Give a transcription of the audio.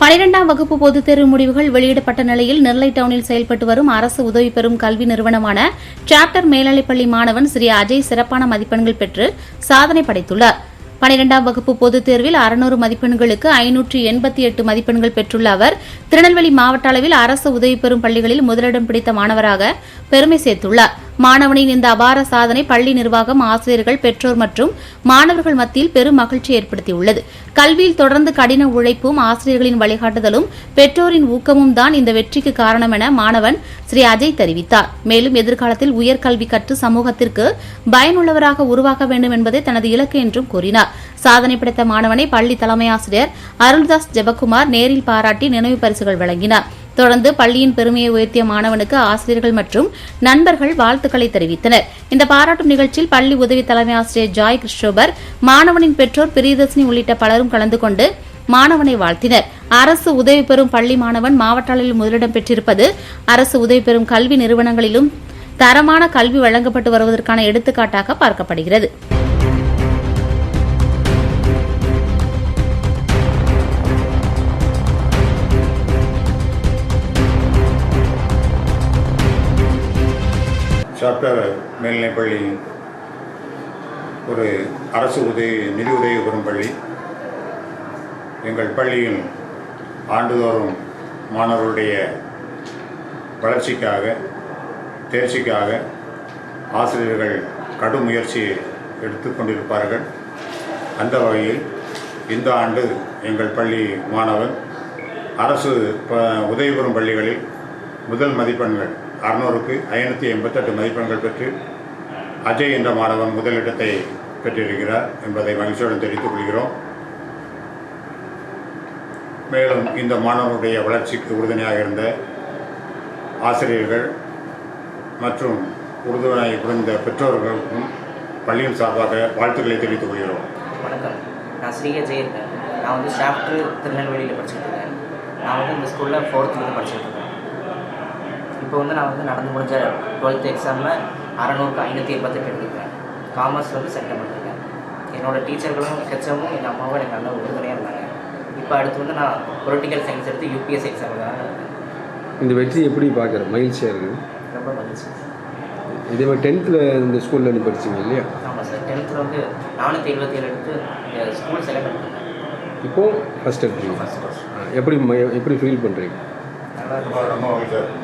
12ஆம் வகுப்பு பொதுத் தேர்வு முடிவுகள் வெளியிடப்பட்ட நிலையில் நெல்லை டவுனில் செயல்பட்டு வரும் அரசு உதவி பெறும் கல்வி நிறுவனமான சாப்டர் மேல்நிலைப்பள்ளி மாணவன் ஸ்ரீ அஜய் சிறப்பான மதிப்பெண்கள் பெற்று சாதனை படைத்துள்ளார். 12ஆம் வகுப்பு பொதுத் தேர்வில் 600 மதிப்பெண்களுக்கு 588 மதிப்பெண்கள் பெற்றுள்ள அவர் திருநெல்வேலி மாவட்ட அளவில் அரசு உதவி பெறும் பள்ளிகளில் முதலிடம் பிடித்த மாணவராக பெருமை சேர்த்துள்ளார். மாணவனின் இந்த அபார சாதனை பள்ளி நிர்வாகம், ஆசிரியர்கள், பெற்றோர் மற்றும் மாணவர்கள் மத்தியில் பெரும் மகிழ்ச்சி ஏற்படுத்தியுள்ளது. கல்வியில் தொடர்ந்து கடின உழைப்பும், ஆசிரியர்களின் வழிகாட்டுதலும், பெற்றோரின் ஊக்கமும் தான் இந்த வெற்றிக்கு காரணம் என மாணவன் ஸ்ரீ அஜய் தெரிவித்தார். மேலும் எதிர்காலத்தில் உயர்கல்வி கற்று சமூகத்திற்கு பயனுள்ளவராக உருவாக்க வேண்டும் என்பதே தனது இலக்கு என்றும் கூறினார். சாதனை படைத்த மாணவனை பள்ளி தலைமை ஆசிரியர் அருள்தாஸ் ஜெபக்குமார் நேரில் பாராட்டி நினைவு பரிசுகள் வழங்கினார். தொடர்ந்து பள்ளியின் பெருமையை உயர்த்திய மாணவனுக்கு ஆசிரியர்கள் மற்றும் நண்பர்கள் வாழ்த்துக்களை தெரிவித்தனர். இந்த பாராட்டும் நிகழ்ச்சியில் பள்ளி உதவி தலைமை ஆசிரியர் ஜாய் கிறிஸ்டோபர், மாணவனின் பெற்றோர் பிரியதர்ஷினி உள்ளிட்ட பலரும் கலந்து கொண்டு மாணவனை வாழ்த்தினர். அரசு உதவி பெறும் பள்ளி மாணவன் மாவட்ட அளவில் முதலிடம் பெற்றிருப்பது அரசு உதவி பெறும் கல்வி நிறுவனங்களிலும் தரமான கல்வி வழங்கப்பட்டு வருவதற்கான எடுத்துக்காட்டாக பார்க்கப்படுகிறது. சாப்டர் மேல்நிலைப்பள்ளி ஒரு அரசு நிதி உதவி பெறும் பள்ளி. எங்கள் பள்ளியில் ஆண்டுதோறும் மாணவர்களுடைய வளர்ச்சிக்காக, தேர்ச்சிக்காக ஆசிரியர்கள் கடும் முயற்சி எடுத்துக்கொண்டிருப்பார்கள். அந்த வகையில் இந்த ஆண்டு எங்கள் பள்ளி மாணவன் அரசு உதவி பெறும் பள்ளிகளில் முதல் மதிப்பெண்கள் 600க்கு 588 மதிப்பெண்கள் பெற்று அஜய் என்ற மாணவன் முதலிடத்தை பெற்றிருக்கிறார் என்பதை மகிழ்ச்சியுடன் தெரிவித்துக் கொள்கிறோம். மேலும் இந்த மாணவனுடைய வளர்ச்சிக்கு உறுதுணையாக இருந்த ஆசிரியர்கள் மற்றும் உறுதுணையாக புரிந்த பெற்றோர்களுக்கும் பள்ளியின் சார்பாக வாழ்த்துக்களை தெரிவித்துக் கொள்கிறோம். வணக்கம், நான் ஸ்ரீ அஜய் இருக்கேன். நான் வந்து சாப்டர் திருநெல்வேலியில் படிச்சுட்டு இருக்கேன். நான் வந்து இந்த ஸ்கூலில் 4th படிச்சுட்டு இருக்கேன். இப்போ வந்து நான் வந்து நடந்து முடிஞ்ச 12th எக்ஸாமில் 600க்கு 588 எடுத்துருக்கேன். காமர்ஸ் வந்து செலக்ட் பண்ணிருக்கேன். என்னோடய டீச்சர்களும், ஹெச்எம்மும், எங்கள் அம்மாவும் எனக்கு நல்ல உறுதுணையாக இருந்தாங்க. இப்போ அடுத்து வந்து நான் பொலிட்டிக்கல் சயின்ஸ் எடுத்து UPSC எக்ஸாமுக்காக இருக்கேன். இந்த வெற்றி எப்படி பார்க்குற? மகிழ்ச்சியாக இருக்குது. ரொம்ப மகிழ்ச்சி. இதே மாதிரி 10th இந்த ஸ்கூலில் நீ படிச்சிங்க இல்லையா? ஆமாம் சார். 10th வந்து 477 எடுத்து ஸ்கூல் செலக்ட் பண்ணிருக்கேன். இப்போது ஃபஸ்ட் எடுத்தீங்க. எப்படி ஃபீல் பண்ணுறீங்க? நல்லா இருக்கும். ரொம்ப மகிழ்ச்சி.